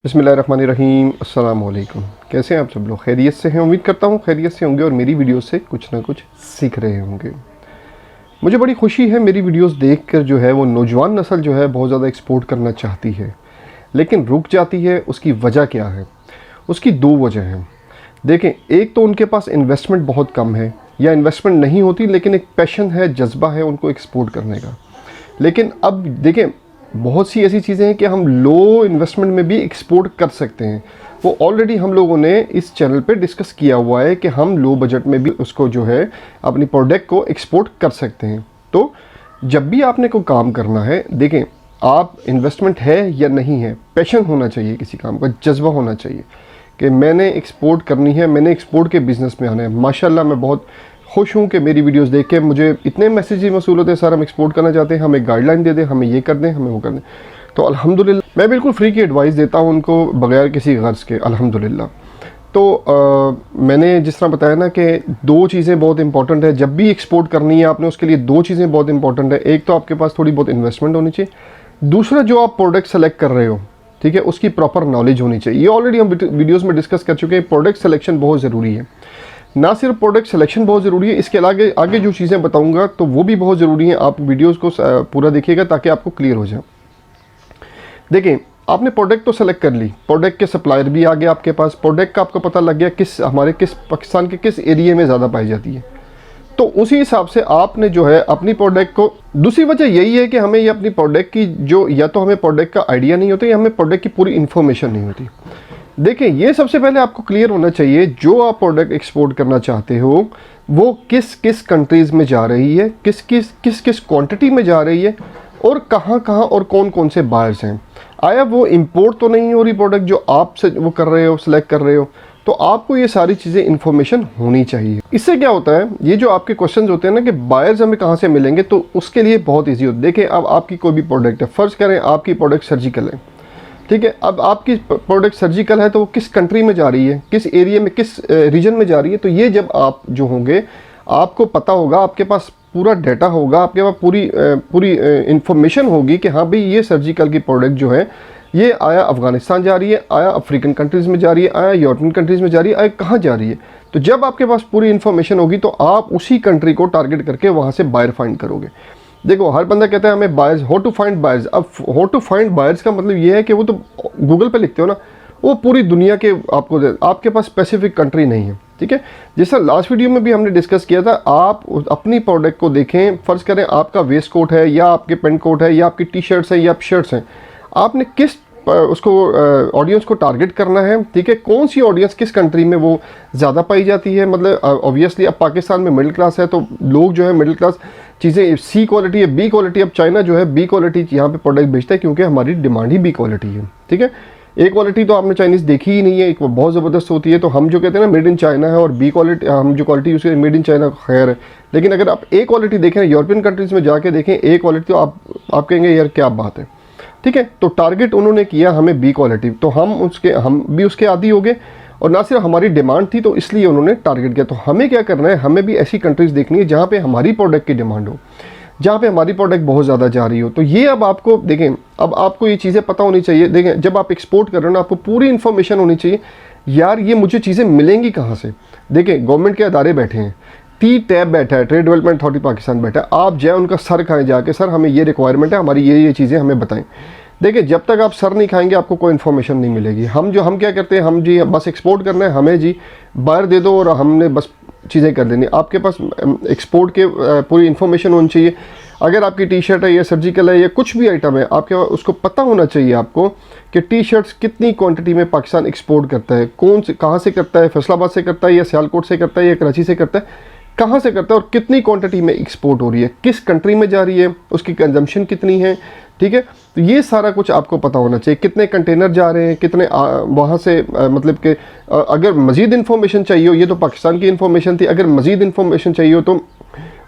बिस्मिल्लाहिर्रहमानिर्रहीम अस्सलाम वालेकुम। कैसे हैं आप सब लोग? खैरियत से हैं? उम्मीद करता हूँ खैरियत से होंगे और मेरी वीडियोस से कुछ ना कुछ सीख रहे होंगे। मुझे बड़ी खुशी है, मेरी वीडियोस देखकर जो है वो नौजवान नस्ल जो है बहुत ज़्यादा एक्सपोर्ट करना चाहती है लेकिन रुक जाती है। उसकी वजह क्या है? उसकी दो वजह हैं। देखें, एक तो उनके पास इन्वेस्टमेंट बहुत कम है या इन्वेस्टमेंट नहीं होती लेकिन एक पैशन है, जज्बा है उनको एक्सपोर्ट करने का। लेकिन अब देखें, बहुत सी ऐसी चीज़ें हैं कि हम लो इन्वेस्टमेंट में भी एक्सपोर्ट कर सकते हैं। वो ऑलरेडी हम लोगों ने इस चैनल पे डिस्कस किया हुआ है कि हम लो बजट में भी उसको जो है अपनी प्रोडक्ट को एक्सपोर्ट कर सकते हैं। तो जब भी आपने कोई काम करना है, देखें, आप इन्वेस्टमेंट है या नहीं है, पैशन होना चाहिए, किसी काम का जज्बा होना चाहिए कि मैंने एक्सपोर्ट करनी है, मैंने एक्सपोर्ट के बिज़नेस में आना है। माशाल्लाह मैं बहुत खुश हूँ कि मेरी वीडियोस देख के मुझे इतने मैसेज मसूल होते हैं, सर हम एक्सपोर्ट करना चाहते हैं, हमें गाइडलाइन दे दें, हमें ये कर दें, हमें वो कर दें। तो अल्हम्दुलिल्लाह मैं बिल्कुल फ्री की एडवाइस देता हूँ उनको बगैर किसी गर्ज के, अल्हम्दुलिल्लाह। तो मैंने जिस तरह बताया ना कि दो चीज़ें बहुत इंपॉर्टेंट है जब भी एक्सपोर्ट करनी है आपने, उसके लिए दो चीज़ें बहुत इंपॉर्टेंट है। एक तो आपके पास थोड़ी बहुत इन्वेस्टमेंट होनी चाहिए, दूसरा जो आप प्रोडक्ट सेलेक्ट कर रहे हो, ठीक है, उसकी प्रॉपर नॉलेज होनी चाहिए। ये ऑलरेडी हम वीडियोज़ में डिस्कस कर चुके हैं। प्रोडक्ट सिलेक्शन बहुत ज़रूरी है, ना सिर्फ प्रोडक्ट सिलेक्शन बहुत ज़रूरी है, इसके आगे जो चीज़ें बताऊंगा तो वो भी बहुत ज़रूरी हैं। आप वीडियोस को पूरा देखिएगा ताकि आपको क्लियर हो जाए। देखिए, आपने प्रोडक्ट तो सेलेक्ट कर ली, प्रोडक्ट के सप्लायर भी आ गए आपके पास, प्रोडक्ट का आपको पता लग गया किस पाकिस्तान के किस एरिया में ज़्यादा पाई जाती है। तो उसी हिसाब से आपने जो है अपनी प्रोडक्ट को, दूसरी वजह यही है कि हमें ये अपनी प्रोडक्ट की जो, या तो हमें प्रोडक्ट का आइडिया नहीं होता या हमें प्रोडक्ट की पूरी इन्फॉर्मेशन नहीं होती। देखिए, ये सबसे पहले आपको क्लियर होना चाहिए, जो आप प्रोडक्ट एक्सपोर्ट करना चाहते हो वो किस किस कंट्रीज़ में जा रही है, किस किस क्वांटिटी में जा रही है और कहाँ कहाँ और कौन कौन से बायर्स हैं। आया वो इंपोर्ट तो नहीं हो रही प्रोडक्ट जो आप से वो कर रहे हो, सेलेक्ट कर रहे हो। तो आपको ये सारी चीज़ें इन्फॉर्मेशन होनी चाहिए। इससे क्या होता है, ये जो आपके क्वेश्चंस होते हैं ना कि बायर्स हमें कहाँ से मिलेंगे, तो उसके लिए बहुत ईजी होता है। देखिए, अब आपकी कोई भी प्रोडक्ट है, फ़र्ज़ करें आपकी प्रोडक्ट सर्जिकल है, ठीक है। अब आपकी प्रोडक्ट सर्जिकल है तो वो किस कंट्री में जा रही है, किस एरिया में, किस रीजन में जा रही है। तो ये जब आप जो होंगे, आपको पता होगा, आपके पास पूरा डाटा होगा, आपके पास पूरी इंफॉर्मेशन होगी कि हाँ भाई ये सर्जिकल की प्रोडक्ट जो है ये आया अफ़गानिस्तान जा रही है, आया अफ्रीकन कंट्रीज़ में जा रही है, आया यूरोपियन कंट्रीज़ में जा रही है, आया कहाँ जा रही है। तो जब आपके पास पूरी इन्फॉर्मेशन होगी तो आप उसी कंट्री को टारगेट करके वहाँ से बायर फाइंड करोगे। देखो, हर बंदा कहता है हमें buyers, how to find buyers. अब हाउ टू फाइंड बायर्स का मतलब ये है कि वो तो गूगल पे लिखते हो ना, वो पूरी दुनिया के आपको, आपके पास स्पेसिफिक कंट्री नहीं है, ठीक है। जैसा लास्ट वीडियो में भी हमने डिस्कस किया था, आप अपनी प्रोडक्ट को देखें, फ़र्ज़ करें आपका वेस्ट कोट है या आपके पेंट कोट है या आपकी टी शर्ट्स हैं या आप शर्ट्स हैं, आपने किस उसको ऑडियंस को टारगेट करना है, ठीक है। कौन सी ऑडियंस किस कंट्री में वो ज़्यादा पाई जाती है। मतलब ऑब्वियसली अब पाकिस्तान में मिडिल क्लास है तो लोग जो है मिडिल क्लास चीज़ें सी क्वालिटी है, बी क्वालिटी। अब चाइना जो है बी क्वालिटी यहाँ पे प्रोडक्ट बेचता है क्योंकि हमारी डिमांड ही बी क्वालिटी है, ठीक है। ए क्वालिटी तो आपने चाइनीज़ देखी ही नहीं है, एक बहुत ज़बरदस्त होती है। तो हम जो कहते हैं ना मेड इन चाइना है, और बी क्वालिटी हम जो क्वालिटी यूज़ करें मेड इन चाइना खैर है। लेकिन अगर आप ए क्वालिटी देखें, यूरोपियन कंट्रीज़ में जाके देखें ए क्वालिटी, तो आप कहेंगे यार क्या बात है, ठीक है। तो टारगेट उन्होंने किया हमें बी क्वालिटी, तो हम भी उसके आदी हो गए, और ना सिर्फ हमारी डिमांड थी तो इसलिए उन्होंने टारगेट किया। तो हमें क्या करना है, हमें भी ऐसी कंट्रीज़ देखनी है जहाँ पे हमारी प्रोडक्ट की डिमांड हो, जहाँ पे हमारी प्रोडक्ट बहुत ज़्यादा जा रही हो। तो ये अब आपको देखें, अब आपको ये चीज़ें पता होनी चाहिए। देखें, जब आप एक्सपोर्ट कर रहे हो ना, आपको पूरी इन्फॉर्मेशन होनी चाहिए, यार ये मुझे चीज़ें मिलेंगी कहाँ से। देखें, गवर्नमेंट के अदारे बैठे हैं, टी टैब बैठा है, ट्रेड डेवलपमेंट अथॉरिटी पाकिस्तान बैठा है, आप जाए उनका सर खाएँ जाके, सर हमें ये रिक्वायरमेंट है, हमारी ये चीज़ें हमें बताएं। देखिए, जब तक आप सर नहीं खाएंगे आपको कोई इन्फॉर्मेशन नहीं मिलेगी। हम क्या करते हैं, हम जी बस एक्सपोर्ट करना है, हमें जी बायर दे दो और हमने बस चीज़ें कर देनी। आपके पास एक्सपोर्ट के पूरी इन्फॉर्मेशन होनी चाहिए। अगर आपकी टी शर्ट है या सर्जिकल है या कुछ भी आइटम है, आपके पास उसको पता होना चाहिए आपको कि टी शर्ट्स कितनी क्वांटिटी में पाकिस्तान एक्सपोर्ट करता है, कहाँ से करता है, फैसलाबाद से करता है या सियालकोट से करता है या कराची से करता है, कहाँ से करता है और कितनी क्वांटिटी में एक्सपोर्ट हो रही है, किस कंट्री में जा रही है, उसकी कंजम्पशन कितनी है, ठीक है। तो ये सारा कुछ आपको पता होना चाहिए, कितने कंटेनर जा रहे हैं, कितने वहाँ से मतलब कि अगर मज़ीद इन्फॉर्मेशन चाहिए हो, ये तो पाकिस्तान की इन्फॉर्मेशन थी, अगर मज़ीद इन्फॉर्मेशन चाहिए हो तो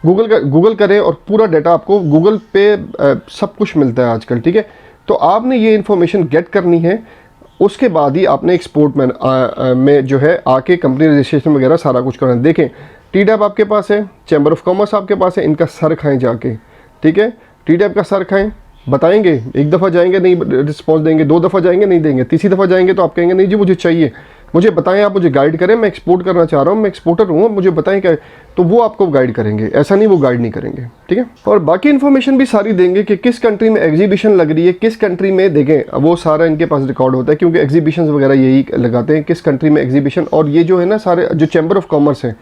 गूगल करें और पूरा डाटा आपको गूगल पे सब कुछ मिलता है आजकल, ठीक है। तो आपने ये इन्फॉर्मेशन गेट करनी है, उसके बाद ही आपने एक्सपोर्ट में जो है आके कंपनी रजिस्ट्रेशन वगैरह सारा कुछ करना है। देखें, टी टैब आपके पास है, चैम्बर ऑफ कॉमर्स आपके पास है, इनका सर खाएँ जाके, ठीक है। टी टैब का सर खाएँ, बताएंगे, एक दफ़ा जाएंगे नहीं रिस्पॉन्स देंगे, 2 दफ़ा जाएंगे नहीं देंगे, तीसरी दफ़ा जाएंगे तो आप कहेंगे नहीं जी मुझे चाहिए, मुझे बताएं, आप मुझे गाइड करें, मैं एक्सपोर्ट करना चाह रहा हूँ, मैं एक्सपोर्टर हूँ, मुझे बताएं क्या, तो वो आपको गाइड करेंगे। ऐसा नहीं वो गाइड नहीं करेंगे, ठीक है। और बाकी इन्फॉर्मेशन भी सारी देंगे कि किस कंट्री में एग्जीबिशन लग रही है, किस कंट्री में, देखें वो सारा इनके पास रिकॉर्ड होता है क्योंकि एग्जीबिशन वगैरह यही लगाते हैं, किस कंट्री में एग्जीबिशन। और ये जो है ना सारे जो चैम्बर ऑफ कॉमर्स है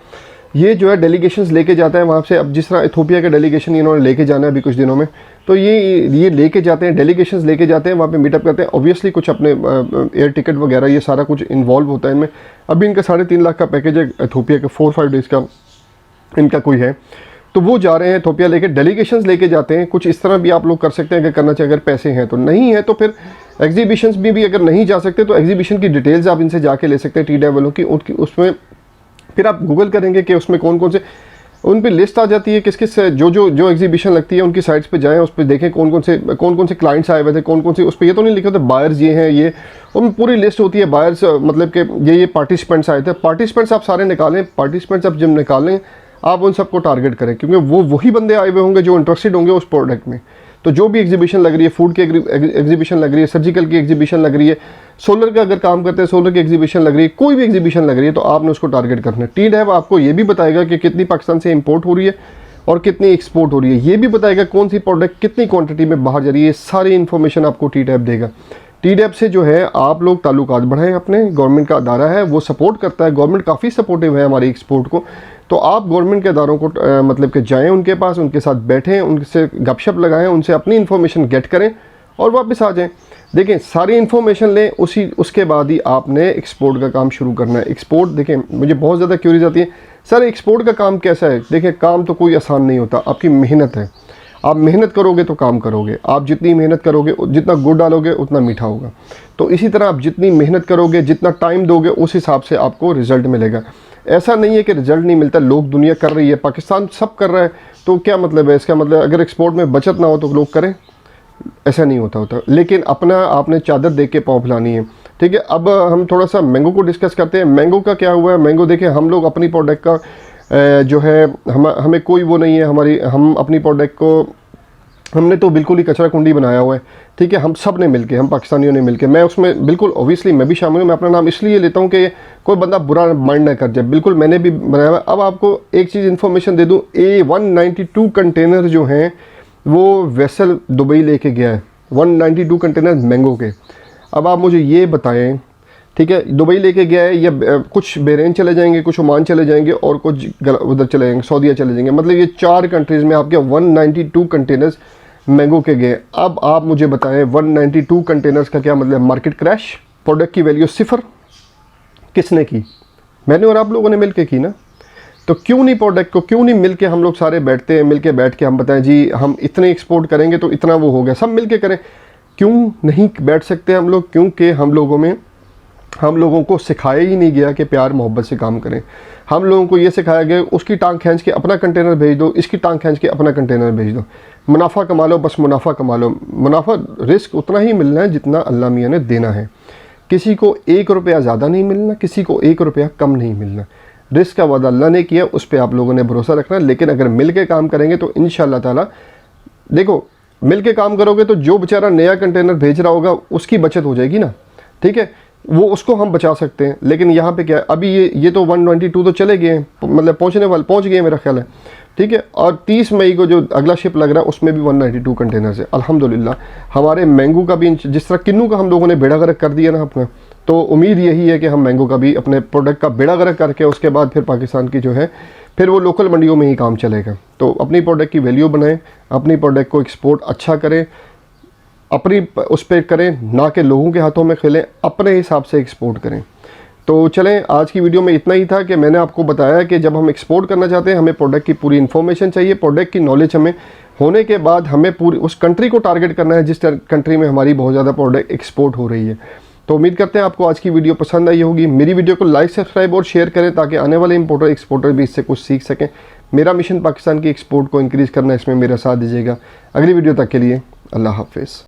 ये जो है डेलीगेशंस लेके जाता है वहाँ से। अब जिस तरह इथोपिया का डेलीगेशन इन्होंने लेके जाना है अभी कुछ दिनों में, तो ये लेके जाते हैं, डेलीगेशंस लेके जाते हैं वहाँ पे मीटअप करते हैं। ऑब्वियसली कुछ अपने एयर टिकट वगैरह ये सारा कुछ इन्वॉल्व होता है इनमें। अभी इनका 3.5 लाख का पैकेज है इथोपिया का, 4-5 डेज़ का इनका कोई है, तो वो जा रहे हैं इथोपिया लेके, डेलीगेशंस लेके जाते हैं। कुछ इस तरह भी आप लोग कर सकते हैं अगर करना चाहिए, अगर पैसे हैं तो। नहीं है तो फिर एग्जीबिशंस में भी अगर नहीं जा सकते तो एग्जीबिशन की डिटेल्स आप इनसे जाके ले सकते हैं, TDAP वालों की। उनकी उसमें फिर आप गूगल करेंगे कि उसमें कौन कौन से, उन पे लिस्ट आ जाती है किस किस जो एग्जीबिशन लगती है, उनकी साइट्स पे जाएं, उस पर देखें कौन कौन से क्लाइंट्स आए हुए थे, कौन कौन से, उस पर ये तो नहीं लिखे होते बायर्स ये हैं ये, उनमें पूरी लिस्ट होती है बायर्स, मतलब कि ये पार्टिसिपेंट्स आए थे। पार्टिसिपेंट्स आप सारे निकालें, पार्टिसिपेंट्स आप जब निकालें आप उन सबको टारगेट करें क्योंकि वो वही बंदे आए हुए होंगे जो इंटरेस्टेड होंगे उस प्रोडक्ट में। तो जो भी एग्जीबिशन लग रही है, फूड की एग्जीबिशन लग रही है, सर्जिकल की एग्जीबिशन लग रही है, सोलर का अगर काम करते हैं सोलर की एग्जीबिशन लग रही है, कोई भी एग्जीबिशन लग रही है तो आपने उसको टारगेट करना है। TDAP आपको ये भी बताएगा कि कितनी पाकिस्तान से इंपोर्ट हो रही है और कितनी एक्सपोर्ट हो रही है, ये भी बताएगा कौन सी प्रोडक्ट कितनी क्वांटिटी में बाहर जा रही है, सारी इन्फॉर्मेशन आपको TDAP देगा। TDAP से जो है आप लोग ताल्लुकात बढ़ाएं अपने, गवर्नमेंट का अदारा है वो सपोर्ट करता है, गवर्नमेंट काफ़ी सपोर्टिव है हमारी एक्सपोर्ट को। तो आप गवर्नमेंट के अदारों को मतलब कि जाएं उनके पास, उनके साथ बैठें, उनसे गपशप लगाएं, उनसे अपनी इन्फॉर्मेशन गेट करें और वापस आ जाएं। देखें सारी इन्फॉर्मेशन लें, उसके बाद ही आपने एक्सपोर्ट का काम शुरू करना है। एक्सपोर्ट देखें मुझे बहुत ज़्यादा क्यूरीज आती है सर एक्सपोर्ट का काम कैसा है। देखें काम तो कोई आसान नहीं होता, आपकी मेहनत है, आप मेहनत करोगे तो काम करोगे, आप जितनी मेहनत करोगे जितना गुड़ डालोगे उतना मीठा होगा। तो इसी तरह आप जितनी मेहनत करोगे, जितना टाइम दोगे, उस हिसाब से आपको रिजल्ट मिलेगा। ऐसा नहीं है कि रिजल्ट नहीं मिलता, लोग दुनिया कर रही है, पाकिस्तान सब कर रहा है, तो क्या मतलब है इसका, मतलब अगर एक्सपोर्ट में बचत ना हो तो लोग करें, ऐसा नहीं होता। लेकिन अपना आपने चादर देख के पाँव फैलानी है, ठीक है। अब हम थोड़ा सा मैंगो को डिस्कस करते हैं। मैंगो का क्या हुआ है, मैंगो देखें हम लोग अपनी प्रोडक्ट का जो है हमें कोई वो नहीं है, हम अपनी प्रोडक्ट को हमने तो बिल्कुल ही कचरा कुंडी बनाया हुआ है, ठीक है। हम सब ने मिलके, हम पाकिस्तानियों ने मिलके, मैं उसमें बिल्कुल ओबियसली मैं भी शामिल हूँ। मैं अपना नाम इसलिए लेता हूँ कि कोई बंदा बुरा माइंड ना कर जाए, बिल्कुल मैंने भी बनाया हुआ है। अब आपको एक चीज़ इन्फॉर्मेशन दे दूँ, A192 कंटेनर जो हैं वो वेसल दुबई लेके गया है, 192 कंटेनर मैंगो के। अब आप मुझे ये बताएं, ठीक है, दुबई लेके गया है या कुछ बहरीन चले जाएंगे, कुछ ओमान चले जाएंगे और कुछ उधर चले जाएंगे, सऊदीया चले जाएंगे, मतलब ये 4 कंट्रीज़ में आपके 192 कंटेनर्स मैंगो के गए। अब आप मुझे बताएं 192 कंटेनर्स का क्या मतलब, मार्केट क्रैश, प्रोडक्ट की वैल्यू 0, किसने की, मैंने और आप लोगों ने मिलके की ना। तो क्यों नहीं प्रोडक्ट को, क्यों नहीं मिलके हम लोग सारे बैठते हैं, मिलके बैठ के हम बताएं जी हम इतने एक्सपोर्ट करेंगे तो इतना वो हो गया, सब मिलके करें। क्यों नहीं बैठ सकते हम लोग, क्योंकि हम लोगों को सिखाया ही नहीं गया कि प्यार मोहब्बत से काम करें। हम लोगों को ये सिखाया गया उसकी टांग खींच के अपना कंटेनर भेज दो, इसकी टांग खींच के अपना कंटेनर भेज दो, मुनाफा कमा लो, बस मुनाफा कमा लो। मुनाफा रिस्क उतना ही मिलना है जितना अल्लाह मियाँ ने देना है, किसी को 1 रुपया ज़्यादा नहीं मिलना, किसी को 1 रुपया कम नहीं मिलना। रिस्क का वादा अल्लाह ने किया, उस पर आप लोगों ने भरोसा रखना। लेकिन अगर मिल के काम करेंगे तो इंशाअल्लाह ताला, देखो मिल के काम करोगे तो जो बेचारा नया कंटेनर भेज रहा होगा उसकी बचत हो जाएगी ना, ठीक है, वो उसको हम बचा सकते हैं। लेकिन यहाँ पे क्या है, अभी ये तो 192 तो चले गए हैं, मतलब पहुँच गए मेरा ख्याल है, ठीक है। और 30 मई को जो अगला शिप लग रहा है उसमें भी 192 कंटेनर्स है। अल्हम्दुलिल्लाह हमारे मैंगो का भी, जिस तरह किन्नू का हम लोगों ने बेड़ा गर्क कर दिया ना अपना, तो उम्मीद यही है कि हम मैंगो का भी अपने प्रोडक्ट का बेड़ा गर्क करके उसके बाद फिर पाकिस्तान की जो है फिर वो लोकल मंडियों में ही काम चलेगा। तो अपनी प्रोडक्ट की वैल्यू बनाएं, अपनी प्रोडक्ट को एक्सपोर्ट अच्छा करें, अपनी उस पर करें, ना कि लोगों के हाथों में खेलें, अपने हिसाब से एक्सपोर्ट करें। तो चलें, आज की वीडियो में इतना ही था कि मैंने आपको बताया कि जब हम एक्सपोर्ट करना चाहते हैं हमें प्रोडक्ट की पूरी इन्फॉर्मेशन चाहिए, प्रोडक्ट की नॉलेज हमें होने के बाद हमें पूरी उस कंट्री को टारगेट करना है जिस कंट्री में हमारी बहुत ज़्यादा प्रोडक्ट एक्सपोर्ट हो रही है। तो उम्मीद करते हैं आपको आज की वीडियो पसंद आई होगी। मेरी वीडियो को लाइक, सब्सक्राइब और शेयर करें ताकि आने वाले इंपोर्टर एक्सपोर्टर भी इससे कुछ सीख सकें। मेरा मिशन पाकिस्तान की एक्सपोर्ट को इंक्रीज़ करना है, इसमें मेरा साथ दीजिएगा। अगली वीडियो तक के लिए अल्लाह हाफिज़।